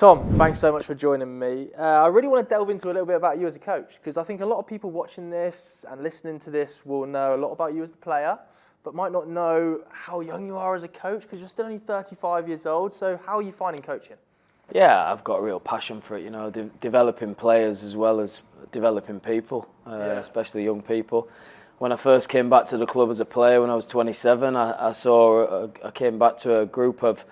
Tom, thanks so much for joining me. I really want to delve into a little bit about you as a coach, because I think a lot of people watching this and listening to this will know a lot about you as the player, but might not know how young you are as a coach, because you're still only 35 years old. So how are you finding coaching? Yeah, I've got a real passion for it, developing players as well as developing people, especially young people. When I first came back to the club as a player when I was 27, I came back to a group of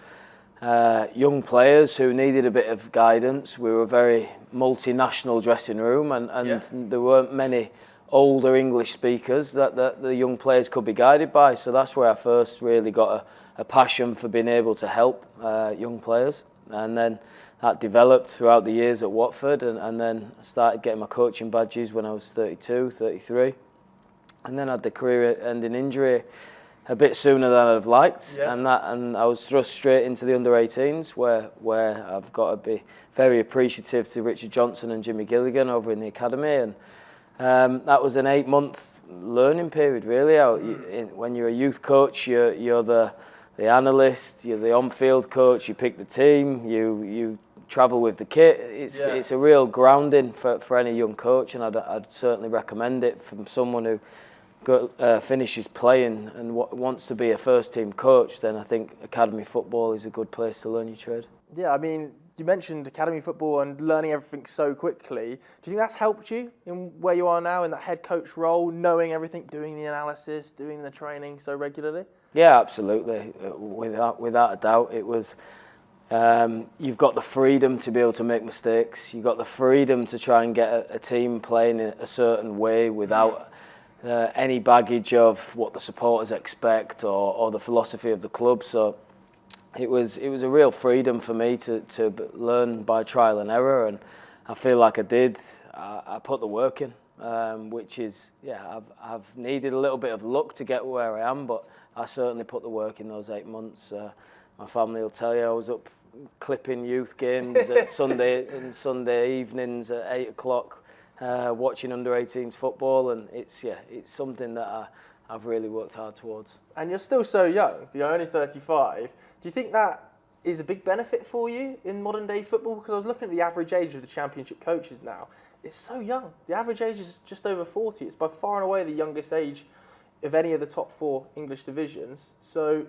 young players who needed a bit of guidance. We were a very multinational dressing room, and there weren't many older English speakers that the young players could be guided by. So that's where I first really got a passion for being able to help young players. And then that developed throughout the years at Watford, and then I started getting my coaching badges when I was 32, 33. And then I had the career-ending injury a bit sooner than I'd have liked, and I was thrust straight into the under-18s, where I've got to be very appreciative to Richard Johnson and Jimmy Gilligan over in the academy, and that was an 8-month learning period, really. When you're a youth coach, you're the analyst, you're the on-field coach, you pick the team, you travel with the kit. It's a real grounding for any young coach, and I'd certainly recommend it from someone who finishes playing and wants to be a first-team coach. Then I think academy football is a good place to learn your trade. Yeah, I mean, you mentioned academy football and learning everything so quickly. Do you think that's helped you in where you are now in that head coach role, knowing everything, doing the analysis, doing the training so regularly? Yeah, absolutely. Without a doubt, it was. You've got the freedom to be able to make mistakes. You've got the freedom to try and get a team playing in a certain way without any baggage of what the supporters expect or the philosophy of the club. So it was a real freedom for me to learn by trial and error, and I feel like I did. I put the work in, which is I've needed a little bit of luck to get where I am, but I certainly put the work in those 8 months. My family will tell you I was up clipping youth games at Sunday evenings at 8 o'clock, watching under-18s football, and it's something that I've really worked hard towards. And you're still so young. You're only 35. Do you think that is a big benefit for you in modern day football? Because I was looking at the average age of the Championship coaches now. It's so young. The average age is just over 40. It's by far and away the youngest age of any of the top 4 English divisions. So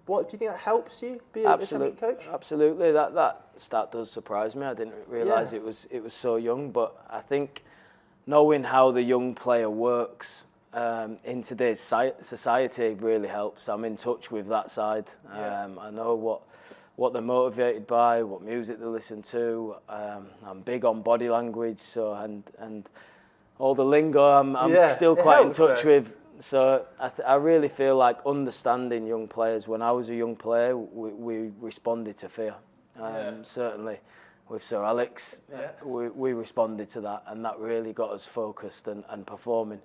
what do you think that helps you be a Championship coach? Absolutely. That stat does surprise me. I didn't realise it was so young, but I think knowing how the young player works in today's society really helps. I'm in touch with that side. I know what they're motivated by, what music they listen to. I'm big on body language, so and all the lingo I'm still quite in touch with. So I really feel like understanding young players. When I was a young player, we responded to fear. Certainly with Sir Alex, we responded to that, and that really got us focused and performing.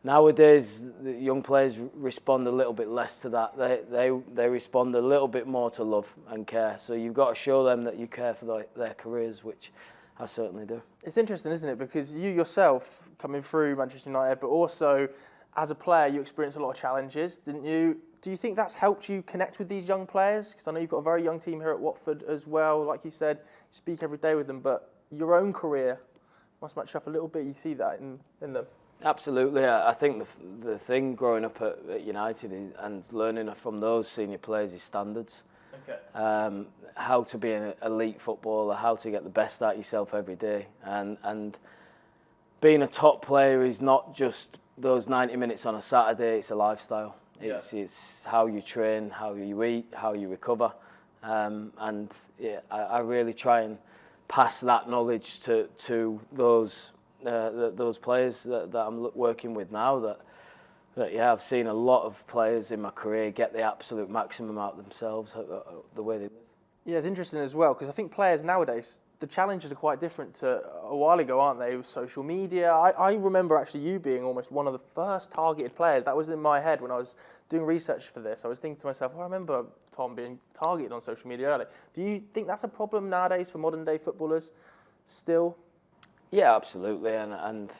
Nowadays, the young players respond a little bit less to that. They respond a little bit more to love and care. So you've got to show them that you care for their careers, which I certainly do. It's interesting, isn't it? Because you yourself, coming through Manchester United, but also as a player, you experienced a lot of challenges, didn't you? Do you think that's helped you connect with these young players? Because I know you've got a very young team here at Watford as well. Like you said, you speak every day with them, but your own career must match up a little bit. You see that in them. Absolutely. I think the thing growing up at United and learning from those senior players is standards. Okay. How to be an elite footballer, how to get the best out of yourself every day. And being a top player is not just those 90 minutes on a Saturday, it's a lifestyle. It's how you train, how you eat, how you recover. I really try and pass that knowledge to those players that I'm working with now. I've seen a lot of players in my career get the absolute maximum out of themselves, the way they live. Yeah, it's interesting as well, because I think players nowadays, the challenges are quite different to a while ago, aren't they, with social media? I remember actually you being almost one of the first targeted players. That was in my head when I was doing research for this. I was thinking to myself, I remember Tom being targeted on social media early. Do you think that's a problem nowadays for modern day footballers still? Yeah, absolutely, and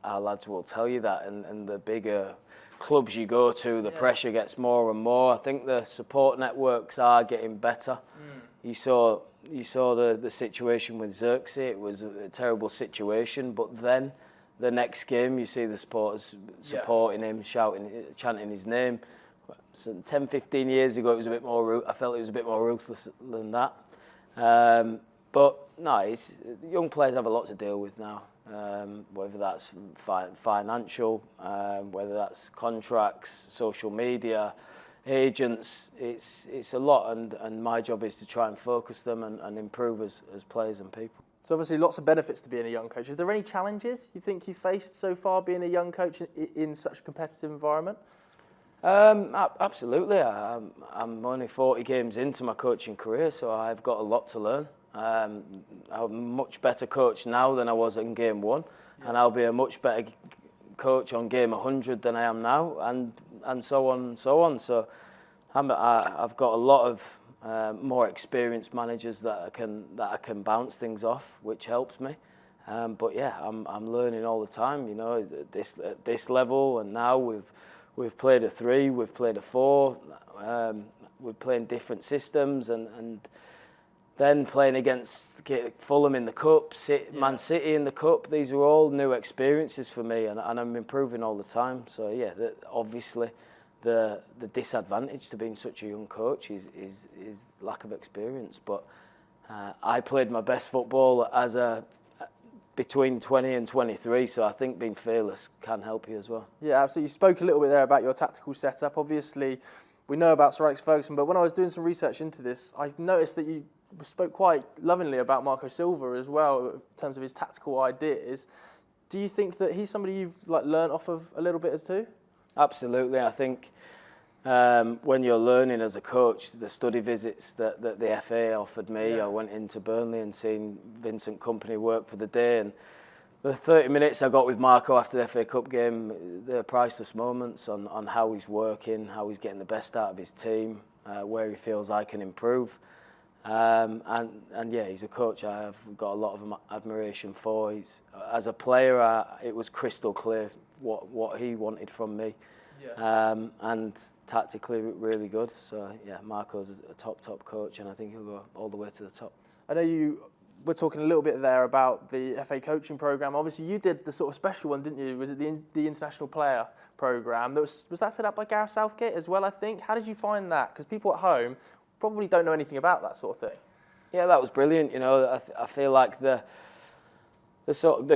our lads will tell you that, and the bigger clubs you go to, the pressure gets more and more. I think the support networks are getting better. You saw you saw the situation with Xerxes. It was a terrible situation, but then the next game you see the supporters supporting him, shouting, chanting his name. So 10, 15 years ago, it was a bit more. I felt it was a bit more ruthless than that. But no, young players have a lot to deal with now. Whether that's financial, whether that's contracts, social media, agents, it's a lot, and my job is to try and focus them and improve as players and people. So obviously lots of benefits to being a young coach. Is there any challenges you think you faced so far being a young coach in such a competitive environment? Absolutely. I'm only 40 games into my coaching career, so I've got a lot to learn. I'm a much better coach now than I was in game 1, and I'll be a much better coach on game 100 than I am now, and so on and so on. So I've got a lot of more experienced managers that I can bounce things off, which helps me. But yeah, I'm learning all the time. You know, at this level, and now we've played a 3, we've played a 4. We're playing different systems, and then playing against Fulham in the Cup, Man City in the Cup. These are all new experiences for me, and I'm improving all the time. So yeah, obviously the disadvantage to being such a young coach is lack of experience. But I played my best football as between 20 and 23, so I think being fearless can help you as well. Yeah, absolutely. You spoke a little bit there about your tactical setup. Obviously, we know about Sir Alex Ferguson, but when I was doing some research into this, I noticed that you spoke quite lovingly about Marco Silva as well in terms of his tactical ideas. Do you think that he's somebody you've learnt off of a little bit as too? Absolutely. I think when you're learning as a coach, the study visits that the FA offered me, I went into Burnley and seen Vincent Kompany work for the day, and the 30 minutes I got with Marco after the FA Cup game, they're priceless moments on how he's working, how he's getting the best out of his team, where he feels I can improve. And yeah, he's a coach I've got a lot of admiration for. As a player, it was crystal clear what he wanted from me, and tactically really good. So yeah, Marco's a top coach, and I think he'll go all the way to the top. I know you were talking a little bit there about the FA coaching programme. Obviously, you did the sort of special one, didn't you? Was it the international player programme? Was that set up by Gareth Southgate as well, I think? How did you find that? Because people at home probably don't know anything about that sort of thing. Yeah, that was brilliant. You know, I feel like the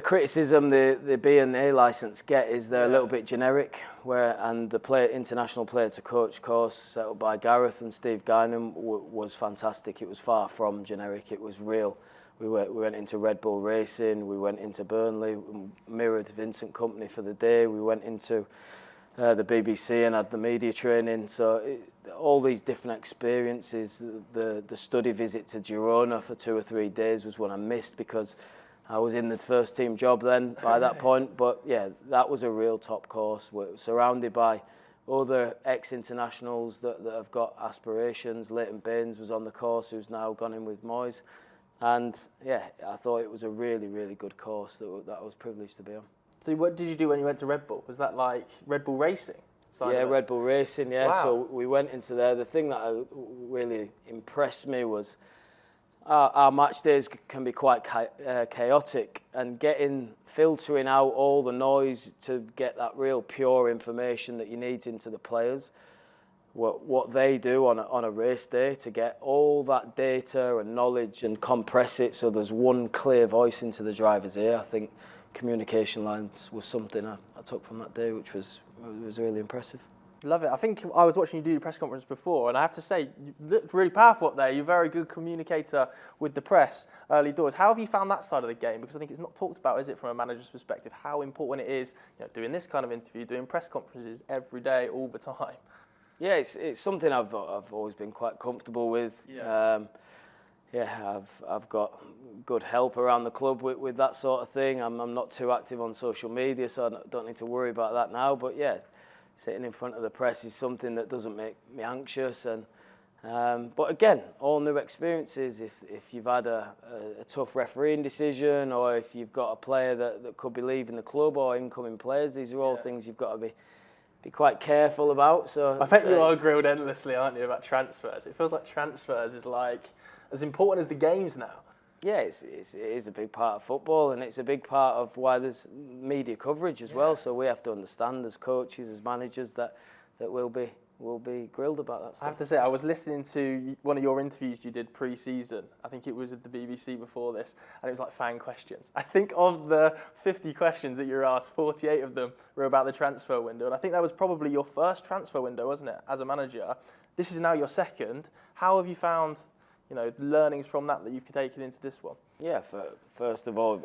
criticism the B and A licence get is they're a little bit generic, and the international player to coach course set up by Gareth and Steve Guinan was fantastic. It was far from generic. It was real. We went into Red Bull Racing. We went into Burnley, mirrored Vincent Kompany for the day. We went into the BBC and had the media training. So all these different experiences. The study visit to Girona for 2 or 3 days was one I missed because I was in the first team job then by that point. But yeah, that was a real top course. We're surrounded by other ex-internationals that have got aspirations. Leighton Baines was on the course, who's now gone in with Moyes. And yeah, I thought it was a really, really good course that I was privileged to be on. So what did you do when you went to Red Bull? Was that like Red Bull Racing? Yeah, Red Bull Racing, yeah. Wow. So we went into there. The thing that really impressed me was our match days can be quite chaotic, and filtering out all the noise to get that real pure information that you need into the players. What they do on a race day to get all that data and knowledge and compress it so there's one clear voice into the driver's ear. I think communication lines was something I took from that day, which was really impressive. Love it. I think I was watching you do the press conference before, and I have to say, you looked really powerful up there. You're a very good communicator with the press early doors. How have you found that side of the game? Because I think it's not talked about, is it, from a manager's perspective, how important it is, doing this kind of interview, doing press conferences every day, all the time. Yeah, it's something I've always been quite comfortable with. I've got good help around the club with that sort of thing. I'm not too active on social media, so I don't need to worry about that now. But yeah, sitting in front of the press is something that doesn't make me anxious. But again, all new experiences. If you've had a tough refereeing decision, or if you've got a player that could be leaving the club, or incoming players, these are all things you've got to be quite careful about. So I bet you are grilled endlessly, aren't you, about transfers? It feels like transfers is like as important as the games now. Yeah, it is a big part of football, and it's a big part of why there's media coverage as well. So we have to understand as coaches, as managers, that we'll be grilled about that stuff. I have to say, I was listening to one of your interviews you did pre-season. I think it was with the BBC before this, and it was like fan questions. I think of the 50 questions that you were asked, 48 of them were about the transfer window, and I think that was probably your first transfer window, wasn't it, as a manager? This is now your second. How have you found, learnings from that you've taken into this one? Yeah, first of all,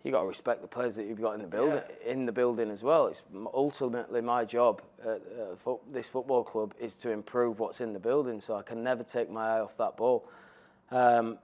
you got to respect the players that you've got in the building. Yeah. In the building as well. It's ultimately my job at this football club is to improve what's in the building. So I can never take my eye off that ball.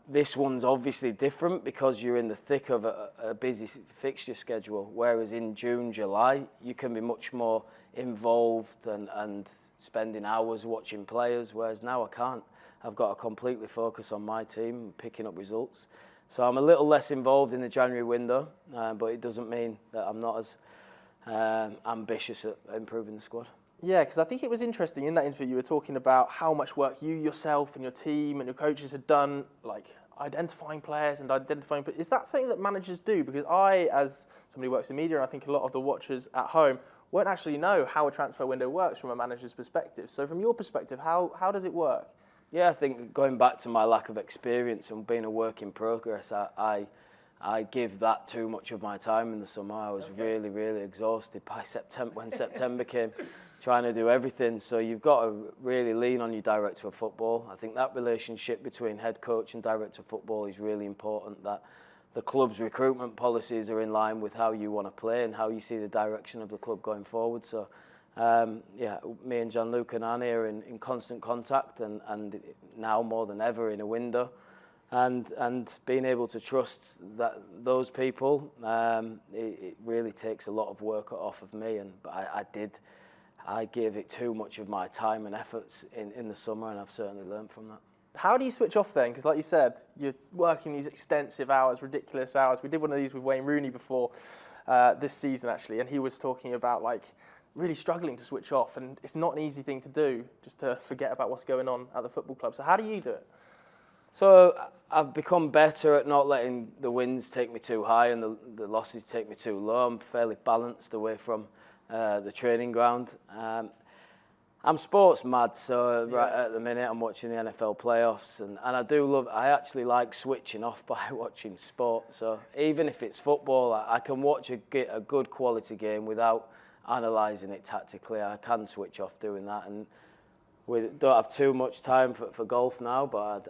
This one's obviously different because you're in the thick of a busy fixture schedule. Whereas in June, July, you can be much more involved and spending hours watching players. Whereas now I can't. I've got to completely focus on my team, picking up results. So I'm a little less involved in the January window, but it doesn't mean that I'm not as ambitious at improving the squad. Yeah, because I think it was interesting in that interview you were talking about how much work you yourself and your team and your coaches had done, like identifying players and identifying. Is that something that managers do? Because I, as somebody who works in media, and I think a lot of the watchers at home won't actually know how a transfer window works from a manager's perspective. So from your perspective, how does it work? Yeah, I think going back to my lack of experience and being a work in progress, I give that too much of my time in the summer. I was really, really exhausted by September when September came, trying to do everything. So you've got to really lean on your director of football. I think that relationship between head coach and director of football is really important, that the club's recruitment policies are in line with how you want to play and how you see the direction of the club going forward. So me and Gianluca and Annie are in constant contact and now more than ever in a window. And being able to trust those people, it really takes a lot of work off of me. I gave it too much of my time and efforts in the summer, and I've certainly learned from that. How do you switch off then? Because like you said, you're working these extensive hours, ridiculous hours. We did one of these with Wayne Rooney before this season actually, and he was talking about really struggling to switch off, and it's not an easy thing to do, just to forget about what's going on at the football club. So how do you do it? So I've become better at not letting the wins take me too high and the losses take me too low. I'm fairly balanced away from the training ground. I'm sports mad, so right at the minute I'm watching the NFL playoffs, and I actually like switching off by watching sport. So even if it's football, I can watch a good quality game without analysing it tactically. I can switch off doing that, and we don't have too much time for golf now, but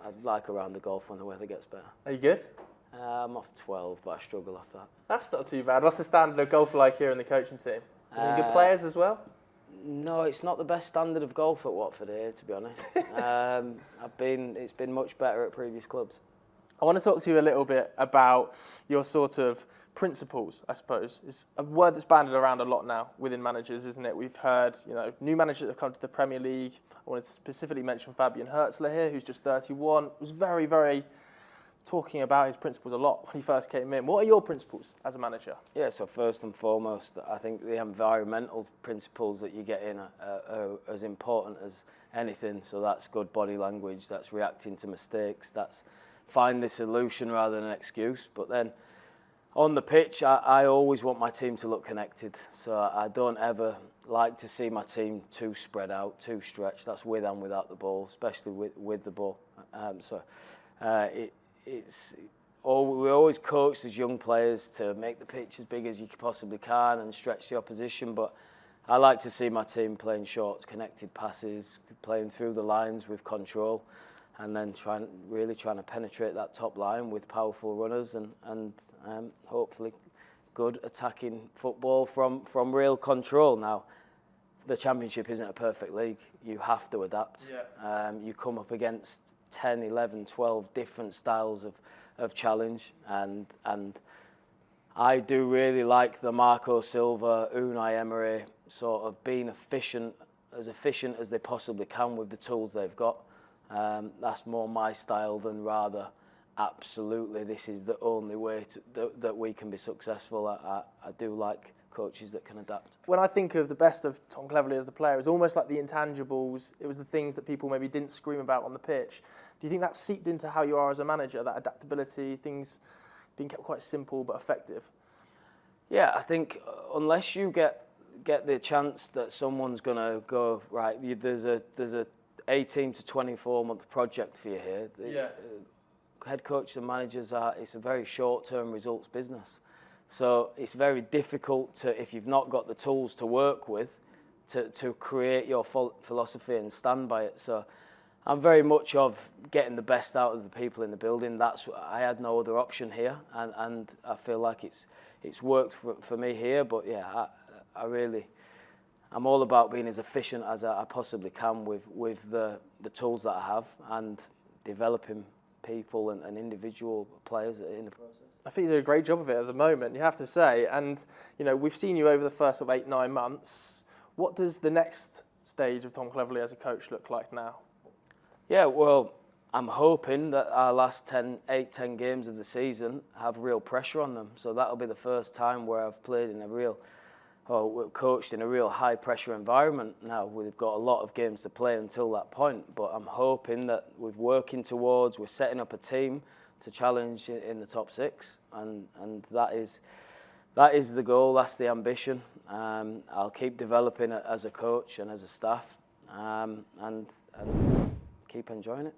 I'd like a round of golf when the weather gets better. Are you good? I'm off 12, but I struggle off that. That's not too bad. What's the standard of golf like here in the coaching team? Is there good players as well? No, it's not the best standard of golf at Watford here, to be honest. It's been much better at previous clubs. I want to talk to you a little bit about your sort of principles, I suppose. It's a word that's banded around a lot now within managers, isn't it? We've heard, new managers that have come to the Premier League. I wanted to specifically mention Fabian Hertzler here, who's just 31. Was very, very talking about his principles a lot when he first came in. What are your principles as a manager? Yeah, so first and foremost, I think the environmental principles that you get in are as important as anything. So that's good body language, that's reacting to mistakes, that's find the solution rather than an excuse. But then on the pitch, I always want my team to look connected. So I don't ever like to see my team too spread out, too stretched. That's with and without the ball, especially with the ball. We always coach as young players to make the pitch as big as you possibly can and stretch the opposition. But I like to see my team playing short, connected passes, playing through the lines with control, and then trying to penetrate that top line with powerful runners and hopefully good attacking football from real control. Now, the Championship isn't a perfect league. You have to adapt. Yeah. You come up against 10, 11, 12 different styles of challenge, and I do really like the Marco Silva, Unai Emery sort of being efficient as they possibly can with the tools they've got. That's more my style than rather absolutely this is the only way that we can be successful. I do like coaches that can adapt. When I think of the best of Tom Cleverley as the player, it's almost like the intangibles. It was the things that people maybe didn't scream about on the pitch. Do you think that seeped into how you are as a manager, that adaptability, things being kept quite simple but effective? Yeah, I think unless you get the chance that someone's going to go, right, there's a 18 to 24 month project for you here. Head coaches and managers it's a very short-term results business. So it's very difficult to, if you've not got the tools to work with, to create your philosophy and stand by it. So I'm very much of getting the best out of the people in the building. I had no other option here, and I feel like it's worked for me here. But yeah, I'm all about being as efficient as I possibly can with the tools that I have and developing people and individual players in the process. I think you do a great job of it at the moment, you have to say. And we've seen you over the first sort of 8-9 months. What does the next stage of Tom Cleverley as a coach look like now? Yeah, well, I'm hoping that our last 10 games of the season have real pressure on them. So that'll be the first time where I've played in coached in a real high pressure environment. Now we've got a lot of games to play until that point, but I'm hoping that we're setting up a team to challenge in the top 6, and that is the goal, that's the ambition. I'll keep developing it as a coach and as a staff, and keep enjoying it.